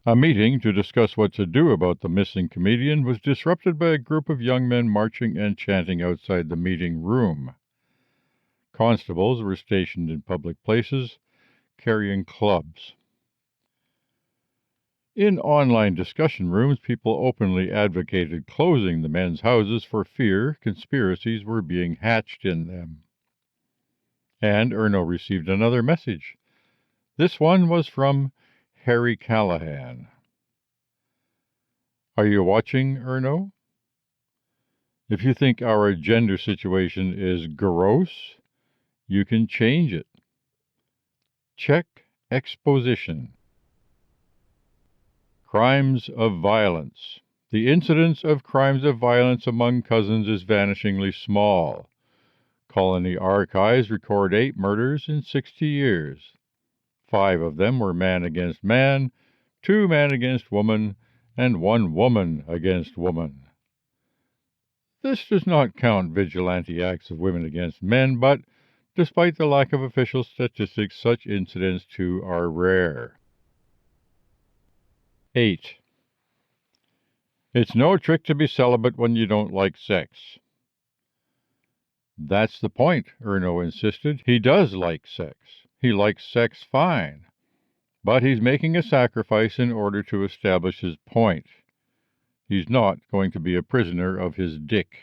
A meeting to discuss what to do about the missing comedian was disrupted by a group of young men marching and chanting outside the meeting room. Constables were stationed in public places, carrying clubs. In online discussion rooms, people openly advocated closing the men's houses for fear conspiracies were being hatched in them. And Erno received another message. This one was from Harry Callahan. Are you watching, Erno? If you think our gender situation is gross, you can change it. Check exposition. Crimes of violence. The incidence of crimes of violence among cousins is vanishingly small. Colony archives record 8 murders in 60 years. 5 of them were man against man, 2 man against woman, and 1 woman against woman. This does not count vigilante acts of women against men, but despite the lack of official statistics, such incidents too are rare. 8. It's no trick to be celibate when you don't like sex. That's the point, Erno insisted. He does like sex. He likes sex fine. But he's making a sacrifice in order to establish his point. He's not going to be a prisoner of his dick.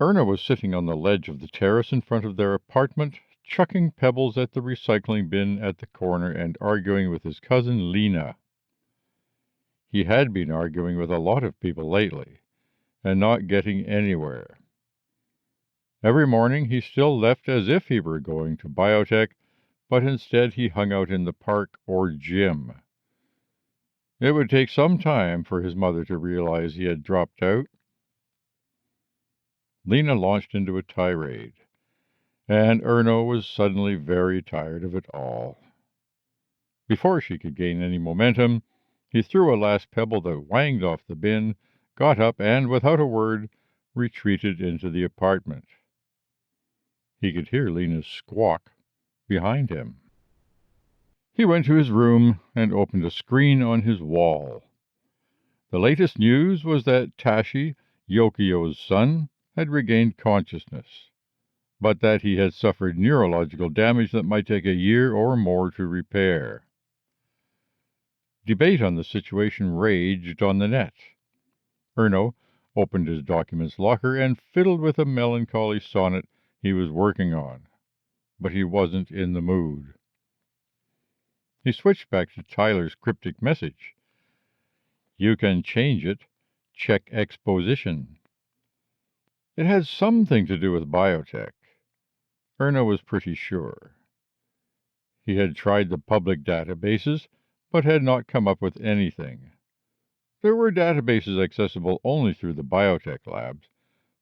Erno was sitting on the ledge of the terrace in front of their apartment, chucking pebbles at the recycling bin at the corner and arguing with his cousin Lena. He had been arguing with a lot of people lately, and not getting anywhere. Every morning he still left as if he were going to biotech, but instead he hung out in the park or gym. It would take some time for his mother to realize he had dropped out. Lena launched into a tirade, and Erno was suddenly very tired of it all. Before she could gain any momentum, he threw a last pebble that whanged off the bin, got up, and, without a word, retreated into the apartment. He could hear Lena's squawk behind him. He went to his room and opened a screen on his wall. The latest news was that Tashi, Yokio's son, had regained consciousness, but that he had suffered neurological damage that might take a year or more to repair. Debate on the situation raged on the net. Erno opened his documents locker and fiddled with a melancholy sonnet he was working on, but he wasn't in the mood. He switched back to Tyler's cryptic message. You can change it. Check exposition. It had something to do with biotech. Erno was pretty sure. He had tried the public databases, but had not come up with anything. There were databases accessible only through the biotech labs,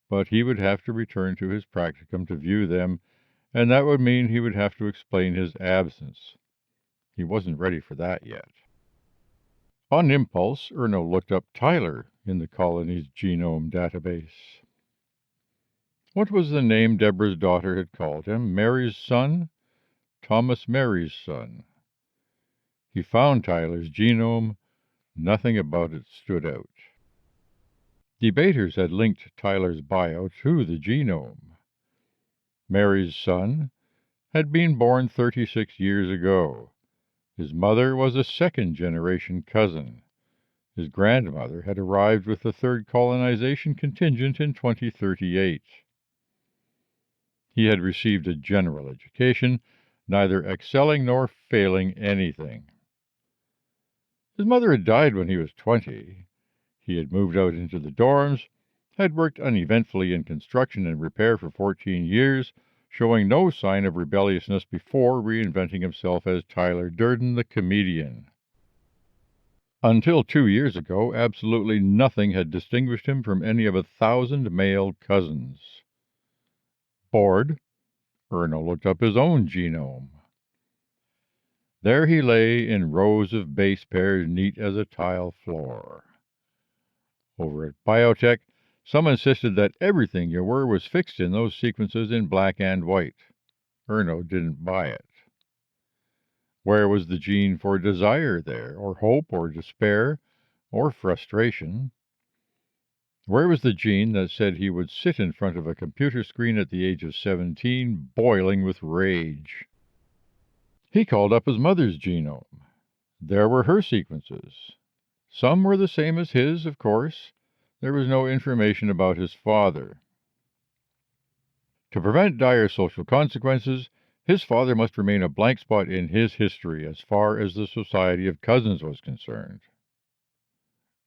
but he would have to return to his practicum to view them, and that would mean he would have to explain his absence. He wasn't ready for that yet. On impulse, Erno looked up Tyler in the colony's genome database. What was the name Deborah's daughter had called him? Mary's son? Thomas Mary's son. He found Tyler's genome. Nothing about it stood out. Debaters had linked Tyler's bio to the genome. Mary's son had been born 36 years ago. His mother was a second-generation cousin. His grandmother had arrived with the third colonization contingent in 2038. He had received a general education, neither excelling nor failing anything. His mother had died when he was 20. He had moved out into the dorms, had worked uneventfully in construction and repair for 14 years, showing no sign of rebelliousness before reinventing himself as Tyler Durden, the comedian. Until 2 years ago, absolutely nothing had distinguished him from any of 1,000 male cousins. Bored, Erno looked up his own genome. There he lay in rows of base pairs neat as a tile floor. Over at biotech, some insisted that everything you were was fixed in those sequences in black and white. Erno didn't buy it. Where was the gene for desire there, or hope, or despair, or frustration? Where was the gene that said he would sit in front of a computer screen at the age of 17, boiling with rage? He called up his mother's genome. There were her sequences. Some were the same as his, of course. There was no information about his father. To prevent dire social consequences, his father must remain a blank spot in his history as far as the Society of Cousins was concerned.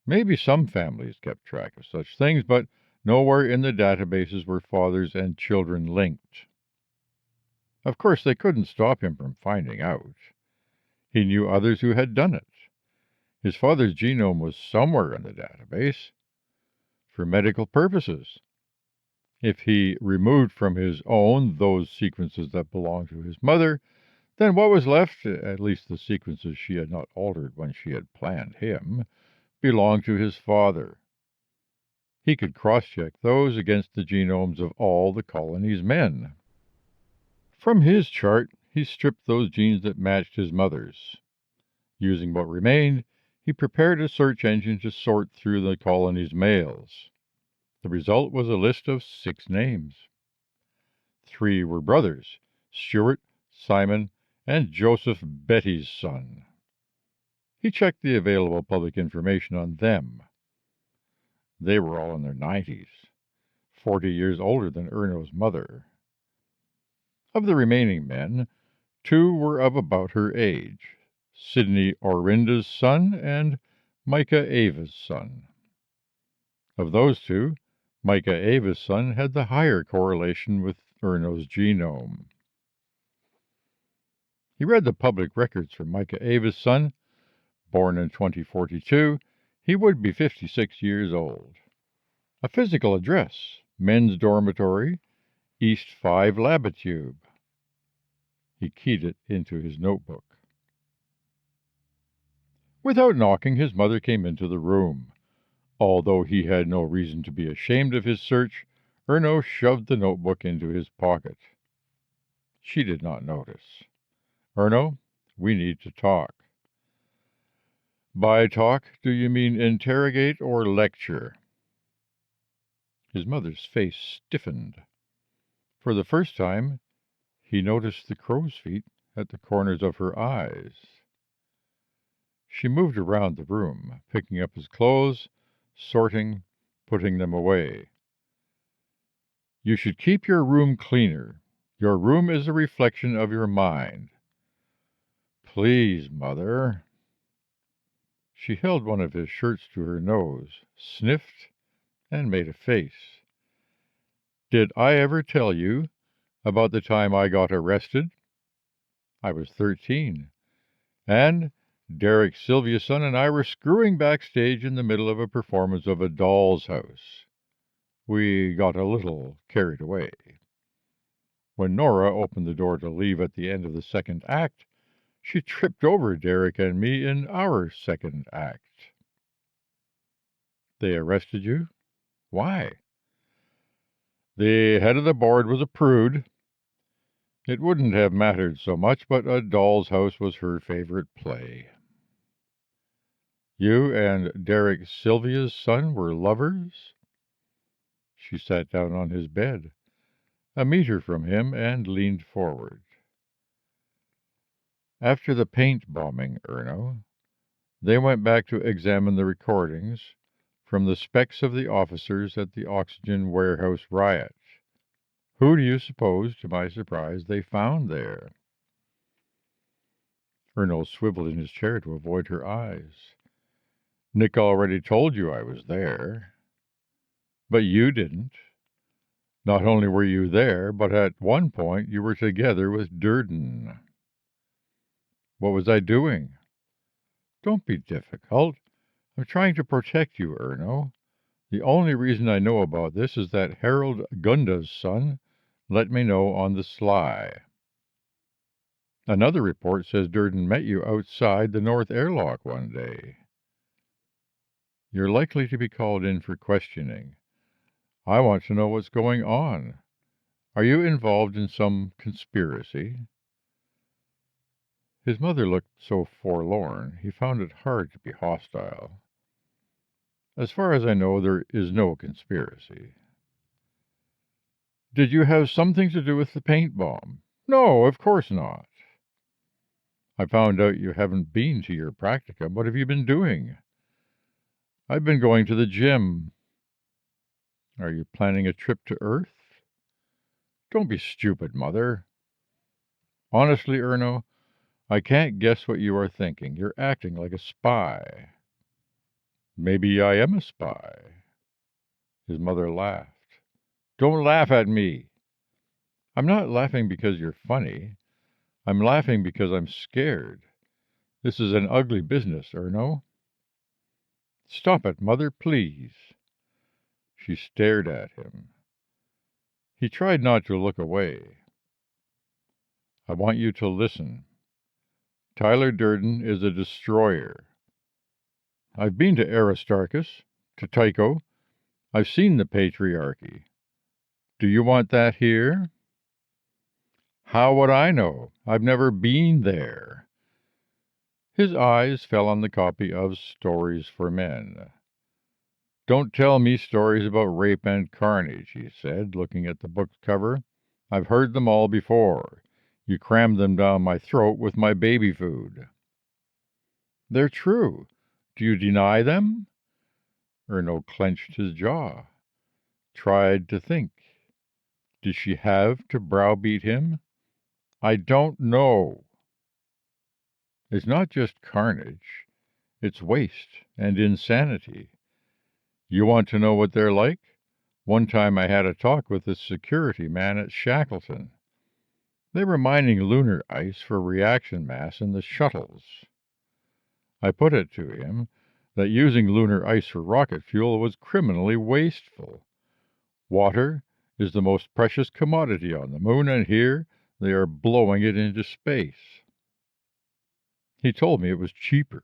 Maybe some families kept track of such things, but nowhere in the databases were fathers and children linked. Of course, they couldn't stop him from finding out. He knew others who had done it. His father's genome was somewhere in the database for medical purposes. If he removed from his own those sequences that belonged to his mother, then what was left, at least the sequences she had not altered when she had planned him, belonged to his father. He could cross-check those against the genomes of all the colony's men. From his chart, he stripped those genes that matched his mother's. Using what remained, he prepared a search engine to sort through the colony's males. The result was a list of 6 names. 3 were brothers, Stuart, Simon, and Joseph, Betty's son. He checked the available public information on them. They were all in their 90s, 40 years older than Erno's mother. Of the remaining men, 2 were of about her age, Sidney Orinda's son and Micah Ava's son. Of those 2, Micah Ava's son had the higher correlation with Erno's genome. He read the public records for Micah Ava's son. Born in 2042, he would be 56 years old. A physical address, men's dormitory, East 5 Labatube. He keyed it into his notebook. Without knocking, his mother came into the room. Although he had no reason to be ashamed of his search, Erno shoved the notebook into his pocket. She did not notice. "Erno, we need to talk." "By talk, do you mean interrogate or lecture?" His mother's face stiffened. For the first time, he noticed the crow's feet at the corners of her eyes. She moved around the room, picking up his clothes, sorting, putting them away. "You should keep your room cleaner. Your room is a reflection of your mind." "Please, Mother." She held one of his shirts to her nose, sniffed, and made a face. "Did I ever tell you about the time I got arrested? I was 13, and Derek Sylviason and I were screwing backstage in the middle of a performance of A Doll's House. We got a little carried away. When Nora opened the door to leave at the end of the second act, she tripped over Derek and me in our second act." "They arrested you? Why?" "The head of the board was a prude. It wouldn't have mattered so much, but A Doll's House was her favorite play." "You and Derek Sylvia's son were lovers?" She sat down on his bed, a meter from him, and leaned forward. "After the paint bombing, Erno, they went back to examine the recordings from the specs of the officers at the oxygen warehouse riot. Who do you suppose, to my surprise, they found there?" Erno swiveled in his chair to avoid her eyes. "Nick already told you I was there." "But you didn't. Not only were you there, but at one point you were together with Durden." "What was I doing?" "Don't be difficult. I'm trying to protect you, Erno. The only reason I know about this is that Harold Gunda's son let me know on the sly. Another report says Durden met you outside the north airlock one day. You're likely to be called in for questioning. I want to know what's going on. Are you involved in some conspiracy?" His mother looked so forlorn, he found it hard to be hostile. As far as I know, there is no conspiracy. Did you have something to do with the paint bomb? No, of course not. I found out you haven't been to your practicum. What have you been doing? I've been going to the gym. Are you planning a trip to Earth? Don't be stupid, Mother. Honestly, Erno, I can't guess what you are thinking. You're acting like a spy. Maybe I am a spy. His mother laughed. Don't laugh at me. I'm not laughing because you're funny. I'm laughing because I'm scared. This is an ugly business, Erno. Stop it, Mother, please. She stared at him. He tried not to look away. I want you to listen. Tyler Durden is a destroyer. I've been to Aristarchus, to Tycho. I've seen the patriarchy. Do you want that here? How would I know? I've never been there. His eyes fell on the copy of Stories for Men. Don't tell me stories about rape and carnage, he said, looking at the book's cover. I've heard them all before. You crammed them down my throat with my baby food. They're true. Do you deny them? Erno clenched his jaw, tried to think. Did she have to browbeat him? I don't know. It's not just carnage. It's waste and insanity. You want to know what they're like? One time I had a talk with the security man at Shackleton. They were mining lunar ice for reaction mass in the shuttles. I put it to him that using lunar ice for rocket fuel was criminally wasteful. Water is the most precious commodity on the moon, and here they are blowing it into space. He told me it was cheaper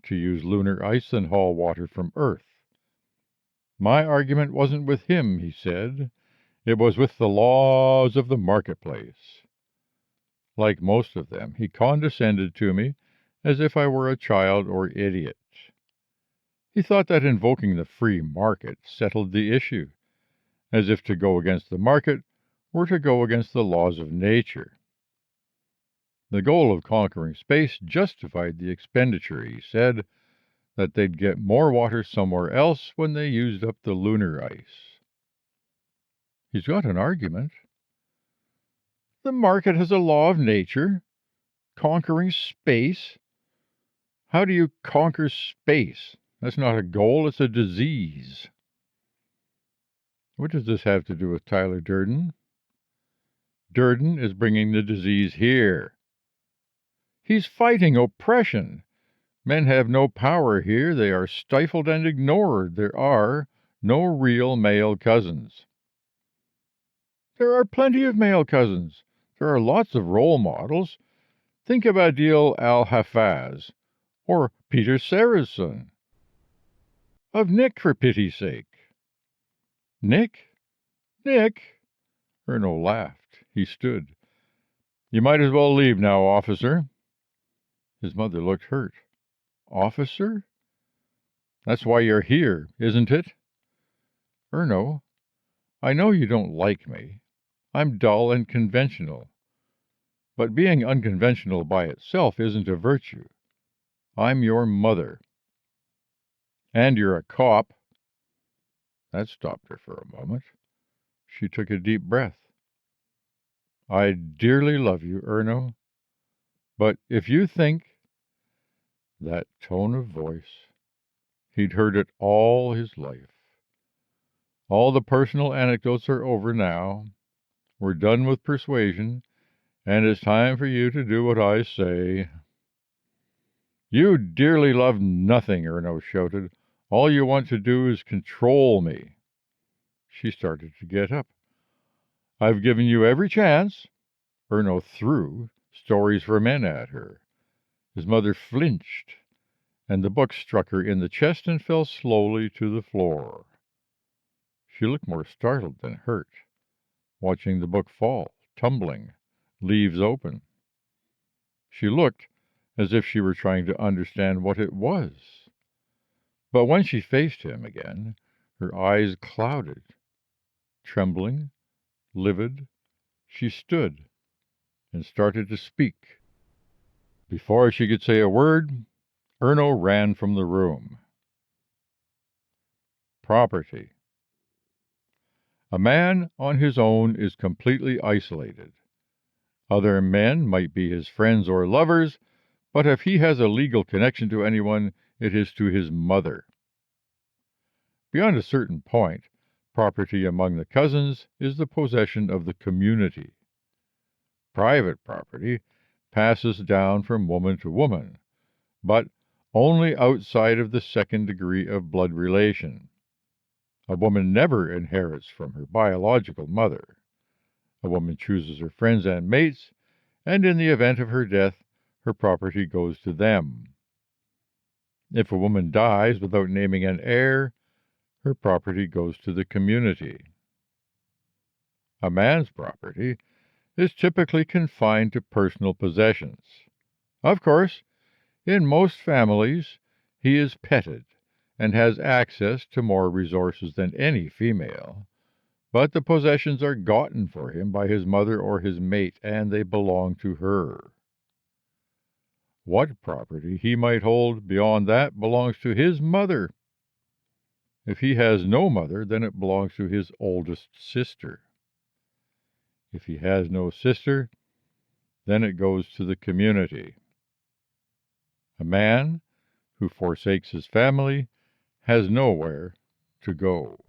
to use lunar ice than haul water from Earth. My argument wasn't with him, he said. It was with the laws of the marketplace. Like most of them, he condescended to me as if I were a child or idiot. He thought that invoking the free market settled the issue, as if to go against the market were to go against the laws of nature. The goal of conquering space justified the expenditure, he said, that they'd get more water somewhere else when they used up the lunar ice. He's got an argument. The market has a law of nature. Conquering space? How do you conquer space? That's not a goal, it's a disease. What does this have to do with Tyler Durden? Durden is bringing the disease here. He's fighting oppression. Men have no power here. They are stifled and ignored. There are no real male cousins. There are plenty of male cousins. There are lots of role models. Think of Adil al-Hafaz, or Peter Sarrazin. Of Nick, for pity's sake. Nick? Nick? Erno laughed. He stood. You might as well leave now, officer. His mother looked hurt. Officer? That's why you're here, isn't it? Erno, I know you don't like me. I'm dull and conventional. But being unconventional by itself isn't a virtue. I'm your mother. And you're a cop. That stopped her for a moment. She took a deep breath. I dearly love you, Erno. But if you think... That tone of voice. He'd heard it all his life. All the personal anecdotes are over now. We're done with persuasion, and it's time for you to do what I say. You dearly love nothing, Erno shouted. All you want to do is control me. She started to get up. I've given you every chance. Erno threw Stories for Men at her. His mother flinched, and the book struck her in the chest and fell slowly to the floor. She looked more startled than hurt, watching the book fall, tumbling, leaves open. She looked as if she were trying to understand what it was. But when she faced him again, her eyes clouded. Trembling, livid, she stood and started to speak. Before she could say a word, Erno ran from the room. Property. A man on his own is completely isolated. Other men might be his friends or lovers, but if he has a legal connection to anyone, it is to his mother. Beyond a certain point, property among the cousins is the possession of the community. Private property passes down from woman to woman, but only outside of the second degree of blood relation. A woman never inherits from her biological mother. A woman chooses her friends and mates, and in the event of her death, her property goes to them. If a woman dies without naming an heir, her property goes to the community. A man's property is typically confined to personal possessions. Of course, in most families, he is petted and has access to more resources than any female, but the possessions are gotten for him by his mother or his mate, and they belong to her. What property he might hold beyond that belongs to his mother. If he has no mother, then it belongs to his oldest sister. If he has no sister, then it goes to the community. A man who forsakes his family has nowhere to go.